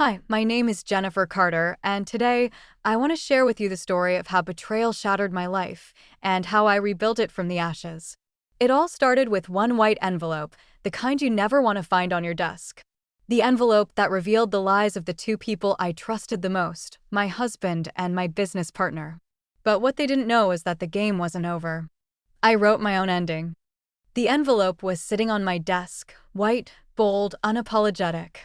Hi, my name is Jennifer Carter, and today I want to share with you the story of how betrayal shattered my life and how I rebuilt it from the ashes. It all started with one white envelope, the kind you never want to find on your desk. The envelope that revealed the lies of the two people I trusted the most, my husband and my business partner. But what they didn't know is that the game wasn't over. I wrote my own ending. The envelope was sitting on my desk, white, bold, unapologetic.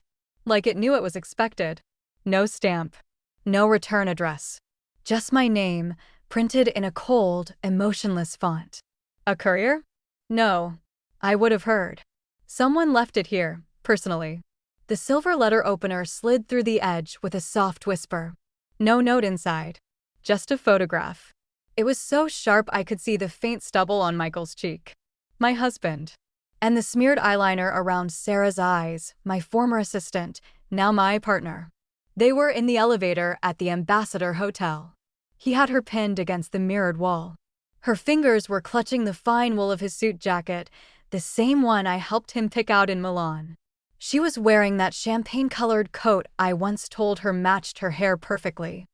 Like it knew it was expected. No stamp. No return address. Just my name, printed in a cold, emotionless font. A courier? No. I would have heard. Someone left it here, personally. The silver letter opener slid through the edge with a soft whisper. No note inside. Just a photograph. It was so sharp I could see the faint stubble on Michael's cheek. My husband. And the smeared eyeliner around Sarah's eyes, my former assistant, now my partner. They were in the elevator at the Ambassador Hotel. He had her pinned against the mirrored wall. Her fingers were clutching the fine wool of his suit jacket, the same one I helped him pick out in Milan. She was wearing that champagne-colored coat I once told her matched her hair perfectly.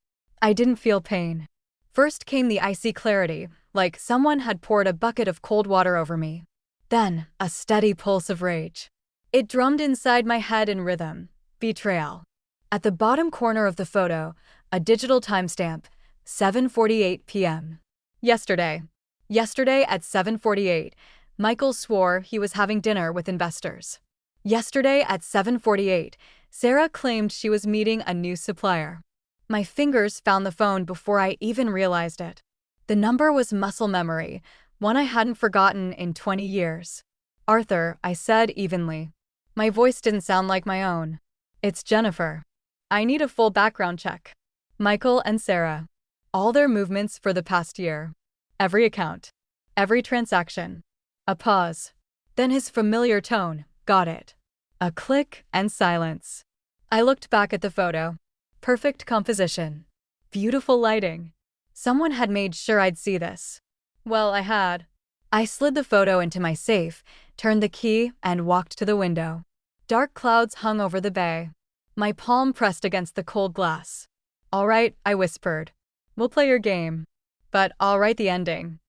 I didn't feel pain. First came the icy clarity, like someone had poured a bucket of cold water over me. Then, a steady pulse of rage. It drummed inside my head in rhythm. Betrayal. At the bottom corner of the photo, a digital timestamp, 7:48 p.m. Yesterday. Yesterday at 7:48, Michael swore he was having dinner with investors. Yesterday at 7:48, Sarah claimed she was meeting a new supplier. My fingers found the phone before I even realized it. The number was muscle memory, one I hadn't forgotten in 20 years. Arthur, I said evenly. My voice didn't sound like my own. It's Jennifer. I need a full background check. Michael and Sarah. All their movements for the past year. Every account. Every transaction. A pause. Then his familiar tone. Got it. A click and silence. I looked back at the photo. Perfect composition. Beautiful lighting. Someone had made sure I'd see this. Well, I had. I slid the photo into my safe, turned the key, and walked to the window. Dark clouds hung over the bay. My palm pressed against the cold glass. All right, I whispered. We'll play your game. But I'll write the ending.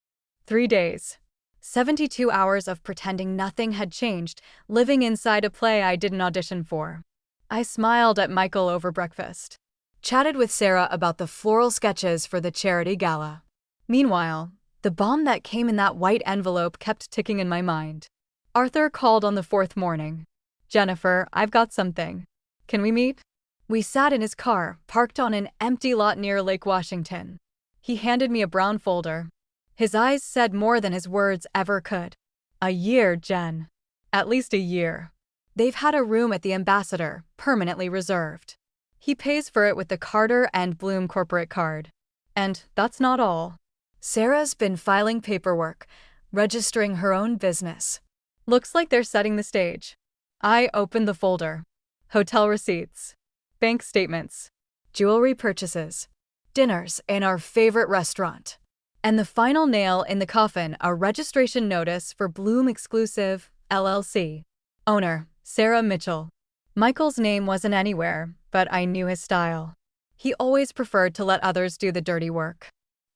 3 days. 72 hours of pretending nothing had changed, living inside a play I didn't audition for. I smiled at Michael over breakfast. Chatted with Sarah about the floral sketches for the charity gala. Meanwhile, the bomb that came in that white envelope kept ticking in my mind. Arthur called on the fourth morning. Jennifer, I've got something. Can we meet? We sat in his car, parked on an empty lot near Lake Washington. He handed me a brown folder. His eyes said more than his words ever could. A year, Jen. At least a year. They've had a room at the Ambassador, permanently reserved. He pays for it with the Carter and Bloom corporate card. And that's not all. Sarah's been filing paperwork, registering her own business. Looks like they're setting the stage. I opened the folder. Hotel receipts. Bank statements. Jewelry purchases. Dinners in our favorite restaurant. And the final nail in the coffin, a registration notice for Bloom Exclusive, LLC. Owner, Sarah Mitchell. Michael's name wasn't anywhere, but I knew his style. He always preferred to let others do the dirty work.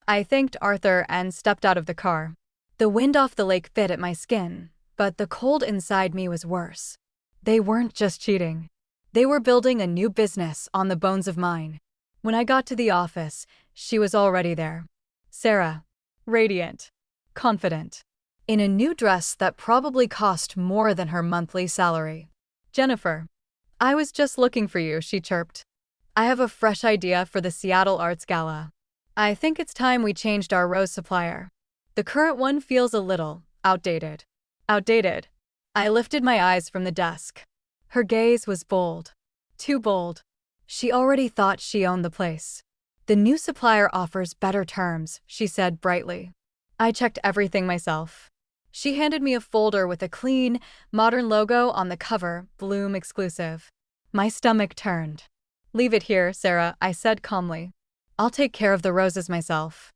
I thanked Arthur and stepped out of the car. The wind off the lake bit at my skin, but the cold inside me was worse. They weren't just cheating. They were building a new business on the bones of mine. When I got to the office, she was already there. Sarah. Radiant. Confident. In a new dress that probably cost more than her monthly salary. Jennifer. I was just looking for you, she chirped. I have a fresh idea for the Seattle Arts Gala. I think it's time we changed our rose supplier. The current one feels a little outdated. Outdated. I lifted my eyes from the desk. Her gaze was bold. Too bold. She already thought she owned the place. The new supplier offers better terms, she said brightly. I checked everything myself. She handed me a folder with a clean, modern logo on the cover, Bloom Exclusive. My stomach turned. Leave it here, Sarah, I said calmly. I'll take care of the roses myself.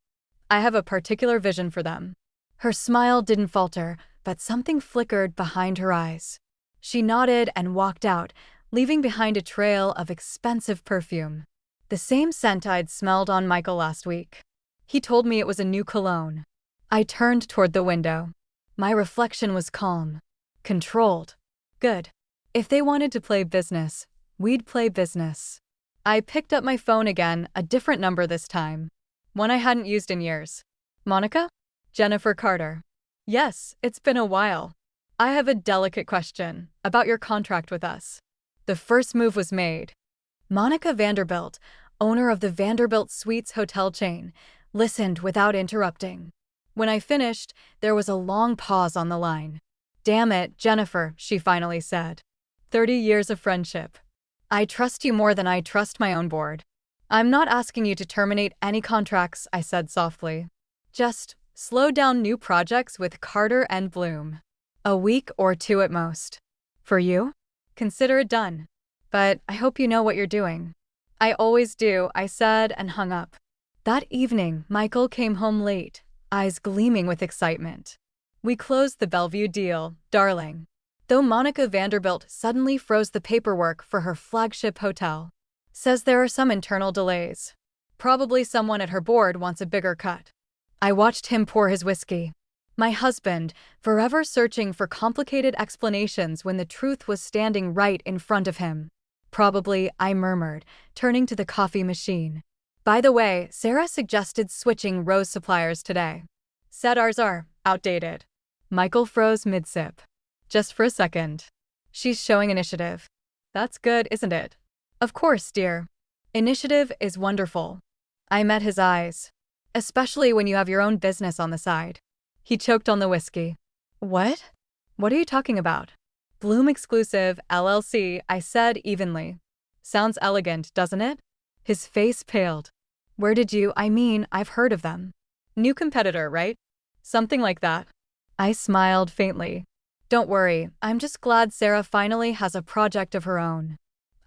I have a particular vision for them. Her smile didn't falter, but something flickered behind her eyes. She nodded and walked out, leaving behind a trail of expensive perfume. The same scent I'd smelled on Michael last week. He told me it was a new cologne. I turned toward the window. My reflection was calm, controlled. Good. If they wanted to play business, we'd play business. I picked up my phone again, a different number this time. One I hadn't used in years. Monica? Jennifer Carter. Yes, it's been a while. I have a delicate question about your contract with us. The first move was made. Monica Vanderbilt, owner of the Vanderbilt Suites hotel chain, listened without interrupting. When I finished, there was a long pause on the line. Damn it, Jennifer, she finally said. 30 years of friendship. I trust you more than I trust my own board. I'm not asking you to terminate any contracts, I said softly. Just slow down new projects with Carter and Bloom. A week or two at most. For you? Consider it done. But I hope you know what you're doing. I always do, I said and hung up. That evening, Michael came home late, eyes gleaming with excitement. We closed the Bellevue deal, darling. Though Monica Vanderbilt suddenly froze the paperwork for her flagship hotel. Says there are some internal delays. Probably someone at her board wants a bigger cut. I watched him pour his whiskey. My husband, forever searching for complicated explanations when the truth was standing right in front of him. Probably, I murmured, turning to the coffee machine. By the way, Sarah suggested switching rose suppliers today. Said ours are outdated. Michael froze mid-sip. Just for a second. She's showing initiative. That's good, isn't it? Of course, dear. Initiative is wonderful. I met his eyes. Especially when you have your own business on the side. He choked on the whiskey. What? What are you talking about? Bloom Exclusive, LLC, I said evenly. Sounds elegant, doesn't it? His face paled. Where did you, I've heard of them. New competitor, right? Something like that. I smiled faintly. Don't worry, I'm just glad Sarah finally has a project of her own.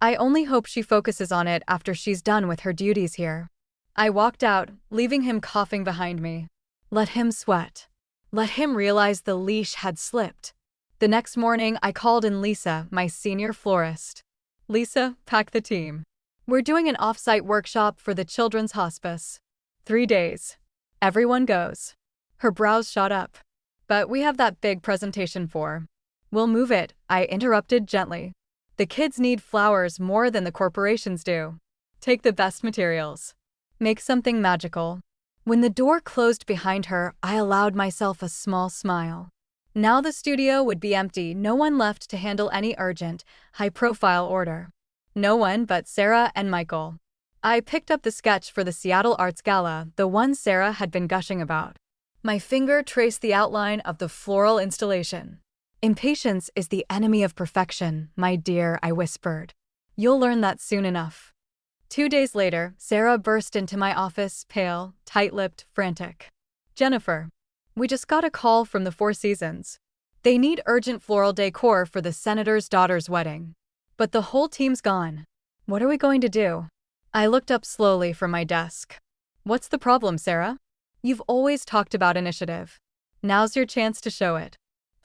I only hope she focuses on it after she's done with her duties here. I walked out, leaving him coughing behind me. Let him sweat. Let him realize the leash had slipped. The next morning, I called in Lisa, my senior florist. Lisa, pack the team. We're doing an off-site workshop for the Children's Hospice. 3 days. Everyone goes. Her brows shot up. But we have that big presentation for. We'll move it, I interrupted gently. The kids need flowers more than the corporations do. Take the best materials. Make something magical. When the door closed behind her, I allowed myself a small smile. Now the studio would be empty, no one left to handle any urgent, high-profile order. No one but Sarah and Michael. I picked up the sketch for the Seattle Arts Gala, the one Sarah had been gushing about. My finger traced the outline of the floral installation. Impatience is the enemy of perfection, my dear, I whispered. You'll learn that soon enough. 2 days later, Sarah burst into my office, pale, tight-lipped, frantic. Jennifer, we just got a call from the Four Seasons. They need urgent floral decor for the senator's daughter's wedding. But the whole team's gone. What are we going to do? I looked up slowly from my desk. What's the problem, Sarah? You've always talked about initiative. Now's your chance to show it.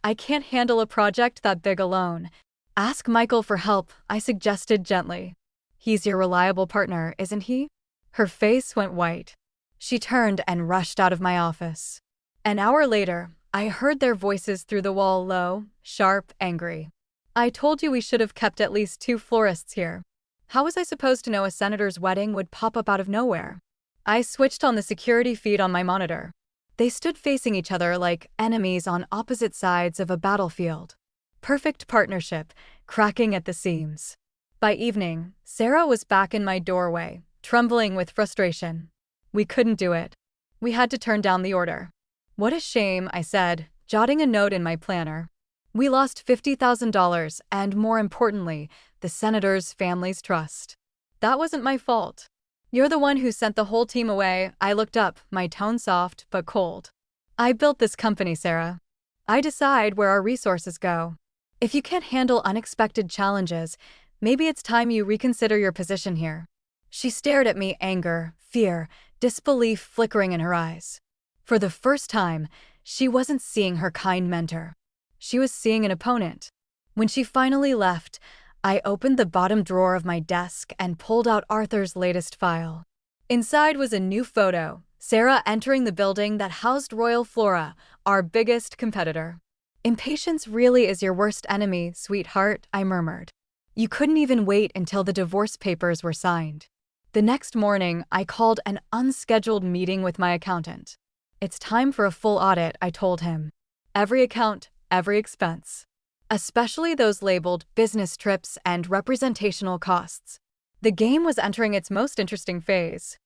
I can't handle a project that big alone. Ask Michael for help, I suggested gently. He's your reliable partner, isn't he? Her face went white. She turned and rushed out of my office. An hour later, I heard their voices through the wall, low, sharp, angry. I told you we should have kept at least 2 florists here. How was I supposed to know a senator's wedding would pop up out of nowhere? I switched on the security feed on my monitor. They stood facing each other like enemies on opposite sides of a battlefield. Perfect partnership, cracking at the seams. By evening, Sarah was back in my doorway, trembling with frustration. We couldn't do it. We had to turn down the order. What a shame, I said, jotting a note in my planner. We lost $50,000 and, more importantly, the senator's family's trust. That wasn't my fault. You're the one who sent the whole team away. I looked up, my tone soft but cold. I built this company, Sarah. I decide where our resources go. If you can't handle unexpected challenges, maybe it's time you reconsider your position here. She stared at me, anger, fear, disbelief flickering in her eyes. For the first time, she wasn't seeing her kind mentor. She was seeing an opponent. When she finally left, I opened the bottom drawer of my desk and pulled out Arthur's latest file. Inside was a new photo, Sarah entering the building that housed Royal Flora, our biggest competitor. "Impatience really is your worst enemy, sweetheart," I murmured. You couldn't even wait until the divorce papers were signed. The next morning, I called an unscheduled meeting with my accountant. "It's time for a full audit," I told him. "Every account, every expense. Especially those labeled business trips and representational costs." The game was entering its most interesting phase.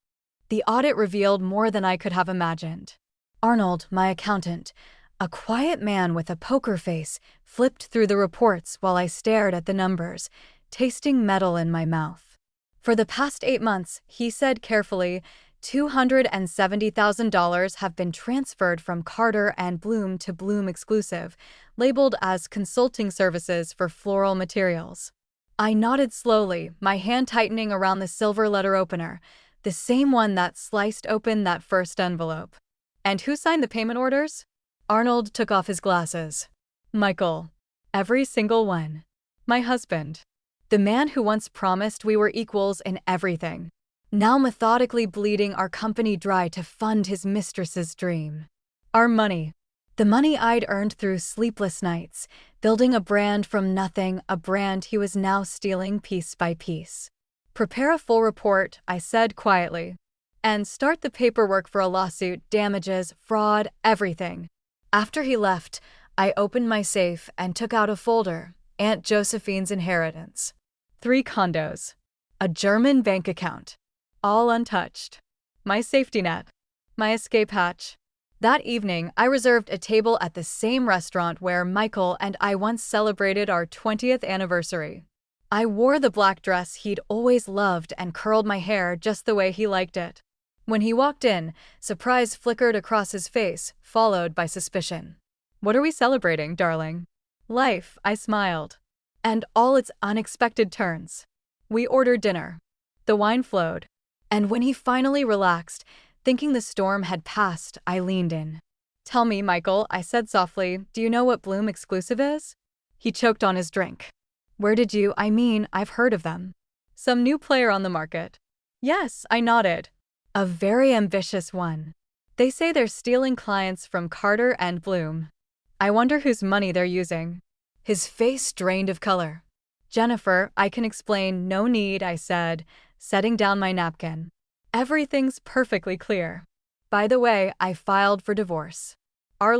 The audit revealed more than I could have imagined. Arnold, my accountant, a quiet man with a poker face, flipped through the reports while I stared at the numbers, tasting metal in my mouth. "For the past 8 months," he said carefully, $270,000 have been transferred from Carter and Bloom to Bloom Exclusive, labeled as consulting services for floral materials. I nodded slowly, my hand tightening around the silver letter opener, the same one that sliced open that first envelope. "And who signed the payment orders?" Arnold took off his glasses. "Michael. Every single one. My husband. The man who once promised we were equals in everything. Now methodically bleeding our company dry to fund his mistress's dream. Our money. The money I'd earned through sleepless nights, building a brand from nothing, a brand he was now stealing piece by piece. Prepare a full report," I said quietly. "And start the paperwork for a lawsuit, damages, fraud, everything." After he left, I opened my safe and took out a folder, Aunt Josephine's inheritance. 3 condos. A German bank account. All untouched. My safety net. My escape hatch. That evening, I reserved a table at the same restaurant where Michael and I once celebrated our 20th anniversary. I wore the black dress he'd always loved and curled my hair just the way he liked it. When he walked in, surprise flickered across his face, followed by suspicion. "What are we celebrating, darling?" "Life," I smiled. "And all its unexpected turns." We ordered dinner. The wine flowed. And when he finally relaxed, thinking the storm had passed, I leaned in. "Tell me, Michael," I said softly, "do you know what Bloom Exclusive is?" He choked on his drink. I've heard of them. Some new player on the market." "Yes," I nodded. "A very ambitious one. They say they're stealing clients from Carter and Bloom. I wonder whose money they're using." His face drained of color. "Jennifer, I can explain, no need," I said, setting down my napkin. "Everything's perfectly clear. By the way, I filed for divorce. Our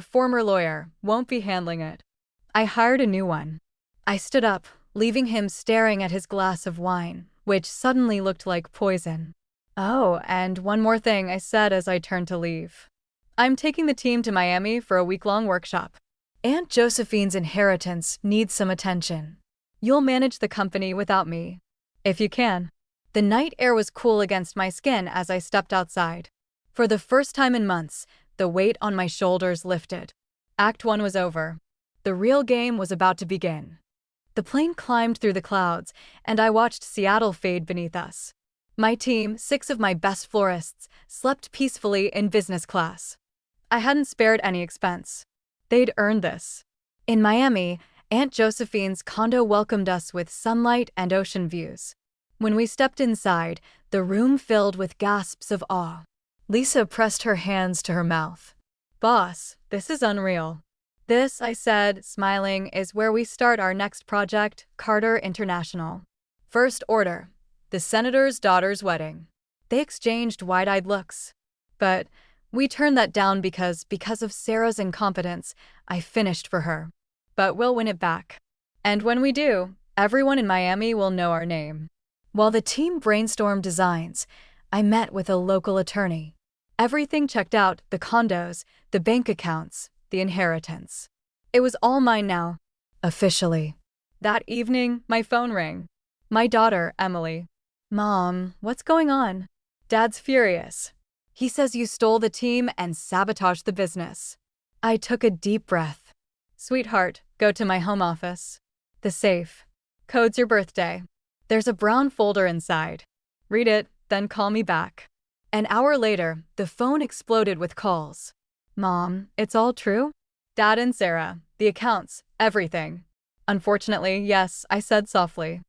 former lawyer, won't be handling it. I hired a new one." I stood up, leaving him staring at his glass of wine, which suddenly looked like poison. "Oh, and one more thing," I said as I turned to leave. "I'm taking the team to Miami for a week-long workshop. Aunt Josephine's inheritance needs some attention. You'll manage the company without me. If you can." The night air was cool against my skin as I stepped outside. For the first time in months, the weight on my shoulders lifted. Act 1 was over. The real game was about to begin. The plane climbed through the clouds, and I watched Seattle fade beneath us. My team, 6 of my best florists, slept peacefully in business class. I hadn't spared any expense. They'd earned this. In Miami, Aunt Josephine's condo welcomed us with sunlight and ocean views. When we stepped inside, the room filled with gasps of awe. Lisa pressed her hands to her mouth. "Boss, this is unreal." "This," I said, smiling, "is where we start our next project, Carter International. First order, the senator's daughter's wedding." They exchanged wide-eyed looks. But we turned that down because of Sarah's incompetence. I finished for her. But we'll win it back. And when we do, everyone in Miami will know our name. While the team brainstormed designs, I met with a local attorney. Everything checked out, the condos, the bank accounts, the inheritance. It was all mine now. Officially. That evening, my phone rang. My daughter, Emily. "Mom, what's going on?" "Dad's furious. He says you stole the team and sabotaged the business." I took a deep breath. "Sweetheart, go to my home office. The safe. Code's your birthday. There's a brown folder inside. Read it, then call me back." An hour later, the phone exploded with calls. "Mom, it's all true?" "Dad and Sarah, the accounts, everything." Unfortunately, yes, I said softly.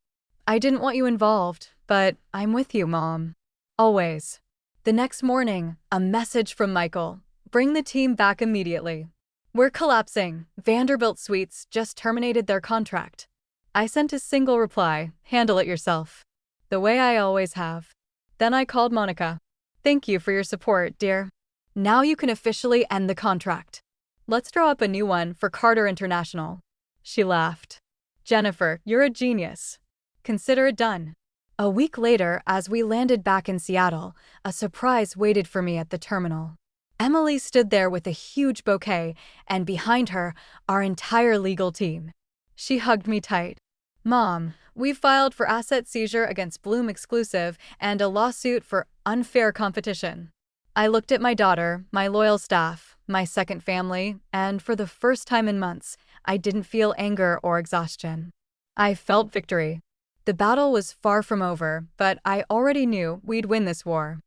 I didn't want you involved, but I'm with you, Mom. Always. The next morning, a message from Michael. Bring the team back immediately. We're collapsing. Vanderbilt Suites just terminated their contract. I sent a single reply, handle it yourself. The way I always have. Then I called Monica. Thank you for your support, dear. Now you can officially end the contract. Let's draw up a new one for Carter International. She laughed. Jennifer, you're a genius. Consider it done. A week later, as we landed back in Seattle, a surprise waited for me at the terminal. Emily stood there with a huge bouquet, and behind her, our entire legal team. She hugged me tight. Mom, we've filed for asset seizure against Bloom Exclusive and a lawsuit for unfair competition. I looked at my daughter, my loyal staff, my second family, and for the first time in months, I didn't feel anger or exhaustion. I felt victory. The battle was far from over, but I already knew we'd win this war.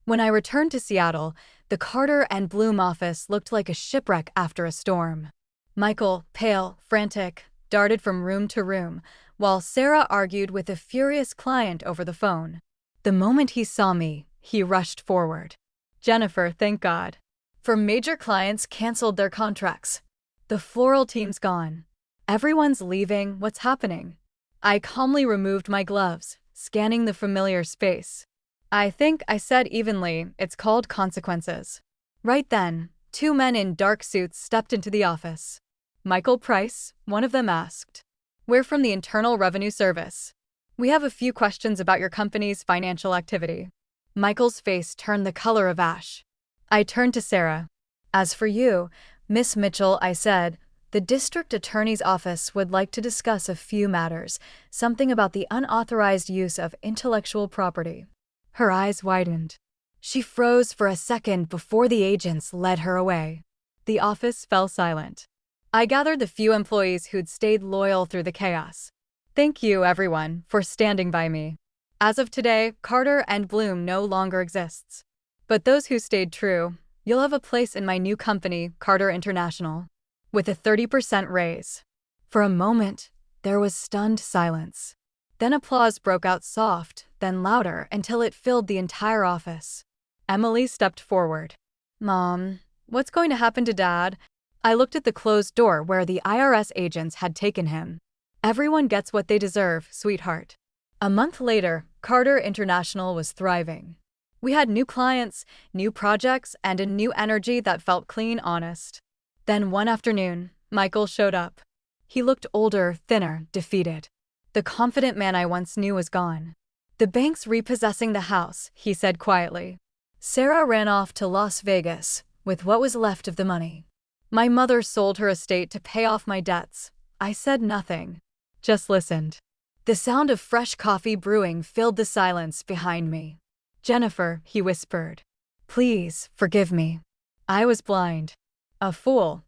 When I returned to Seattle, the Carter and Bloom office looked like a shipwreck after a storm. Michael, pale, frantic, darted from room to room, while Sarah argued with a furious client over the phone. The moment he saw me, he rushed forward. Jennifer, thank God. For major clients canceled their contracts. The floral team's gone. Everyone's leaving. What's happening? I calmly removed my gloves, scanning the familiar space. I think I said evenly, it's called consequences. Right then, two men in dark suits stepped into the office. Michael Price, one of them asked. We're from the Internal Revenue Service. We have a few questions about your company's financial activity. Michael's face turned the color of ash. I turned to Sarah. As for you, Miss Mitchell, I said, the district attorney's office would like to discuss a few matters, something about the unauthorized use of intellectual property. Her eyes widened. She froze for a second before the agents led her away. The office fell silent. I gathered the few employees who'd stayed loyal through the chaos. Thank you, everyone, for standing by me. As of today, Carter and Bloom no longer exists. But those who stayed true, you'll have a place in my new company, Carter International, with a 30% raise. For a moment, there was stunned silence. Then applause broke out soft, then louder until it filled the entire office. Emily stepped forward. Mom, what's going to happen to Dad? I looked at the closed door where the IRS agents had taken him. Everyone gets what they deserve, sweetheart. A month later, Carter International was thriving. We had new clients, new projects, and a new energy that felt clean, honest. Then one afternoon, Michael showed up. He looked older, thinner, defeated. The confident man I once knew was gone. The bank's repossessing the house, he said quietly. Sarah ran off to Las Vegas with what was left of the money. My mother sold her estate to pay off my debts. I said nothing, just listened. The sound of fresh coffee brewing filled the silence behind me. Jennifer, he whispered. Please, forgive me. I was blind. A fool.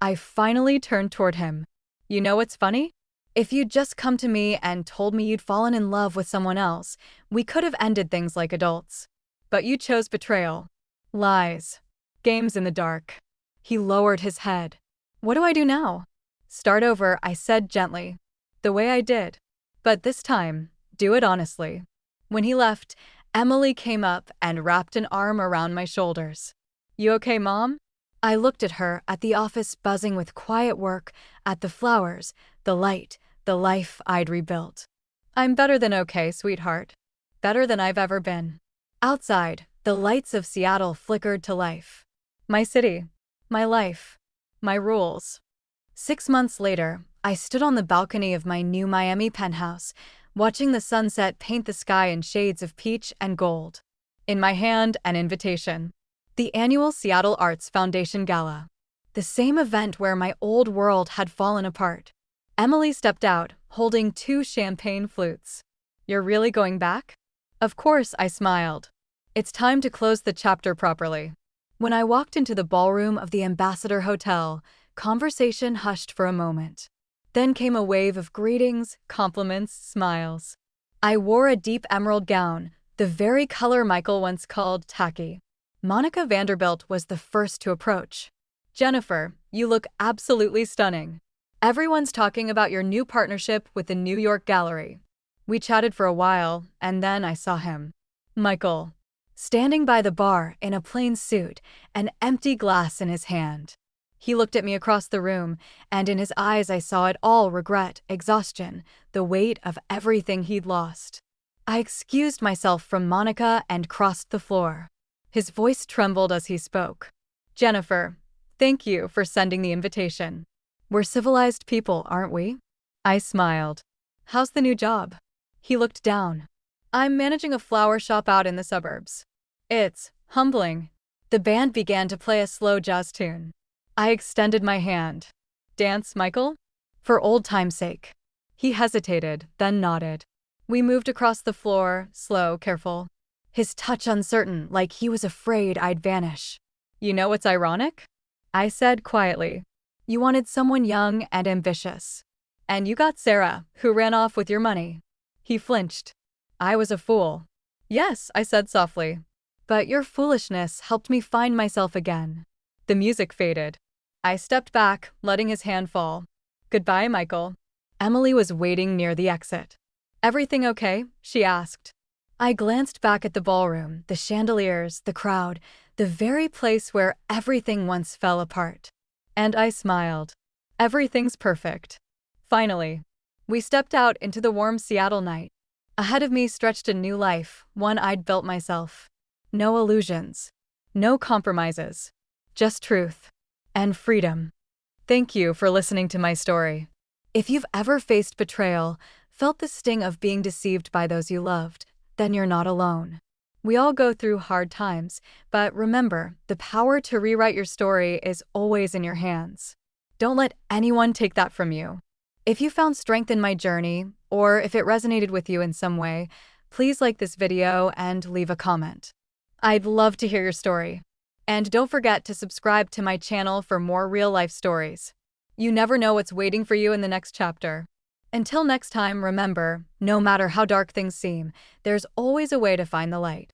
I finally turned toward him. You know what's funny? If you'd just come to me and told me you'd fallen in love with someone else, we could have ended things like adults. But you chose betrayal. Lies. Games in the dark. He lowered his head. What do I do now? Start over, I said gently. The way I did. But this time, do it honestly. When he left, Emily came up and wrapped an arm around my shoulders. You okay, Mom? I looked at her, at the office buzzing with quiet work, at the flowers, the light, the life I'd rebuilt. I'm better than okay, sweetheart. Better than I've ever been. Outside, the lights of Seattle flickered to life. My city. My life. My rules. 6 months later, I stood on the balcony of my new Miami penthouse, watching the sunset paint the sky in shades of peach and gold. In my hand, an invitation. The annual Seattle Arts Foundation Gala. The same event where my old world had fallen apart. Emily stepped out, holding 2 champagne flutes. You're really going back? Of course, I smiled. It's time to close the chapter properly. When I walked into the ballroom of the Ambassador Hotel, conversation hushed for a moment. Then came a wave of greetings, compliments, smiles. I wore a deep emerald gown, the very color Michael once called tacky. Monica Vanderbilt was the first to approach. Jennifer, you look absolutely stunning. Everyone's talking about your new partnership with the New York Gallery. We chatted for a while, and then I saw him. Michael. Standing by the bar in a plain suit, an empty glass in his hand. He looked at me across the room, and in his eyes I saw it all: regret, exhaustion, the weight of everything he'd lost. I excused myself from Monica and crossed the floor. His voice trembled as he spoke. Jennifer, thank you for sending the invitation. We're civilized people, aren't we? I smiled. How's the new job? He looked down. I'm managing a flower shop out in the suburbs. It's humbling. The band began to play a slow jazz tune. I extended my hand. Dance, Michael? For old time's sake. He hesitated, then nodded. We moved across the floor, slow, careful. His touch uncertain, like he was afraid I'd vanish. You know what's ironic? I said quietly. You wanted someone young and ambitious. And you got Sarah, who ran off with your money. He flinched. I was a fool. Yes, I said softly. But your foolishness helped me find myself again. The music faded. I stepped back, letting his hand fall. Goodbye, Michael. Emily was waiting near the exit. Everything okay? She asked. I glanced back at the ballroom, the chandeliers, the crowd, the very place where everything once fell apart. And I smiled. Everything's perfect. Finally. We stepped out into the warm Seattle night. Ahead of me stretched a new life, one I'd built myself. No illusions. No compromises. Just truth. And freedom. Thank you for listening to my story. If you've ever faced betrayal, felt the sting of being deceived by those you loved, then you're not alone. We all go through hard times, but remember, the power to rewrite your story is always in your hands. Don't let anyone take that from you. If you found strength in my journey, or if it resonated with you in some way, please like this video and leave a comment. I'd love to hear your story. And don't forget to subscribe to my channel for more real-life stories. You never know what's waiting for you in the next chapter. Until next time, remember, no matter how dark things seem, there's always a way to find the light.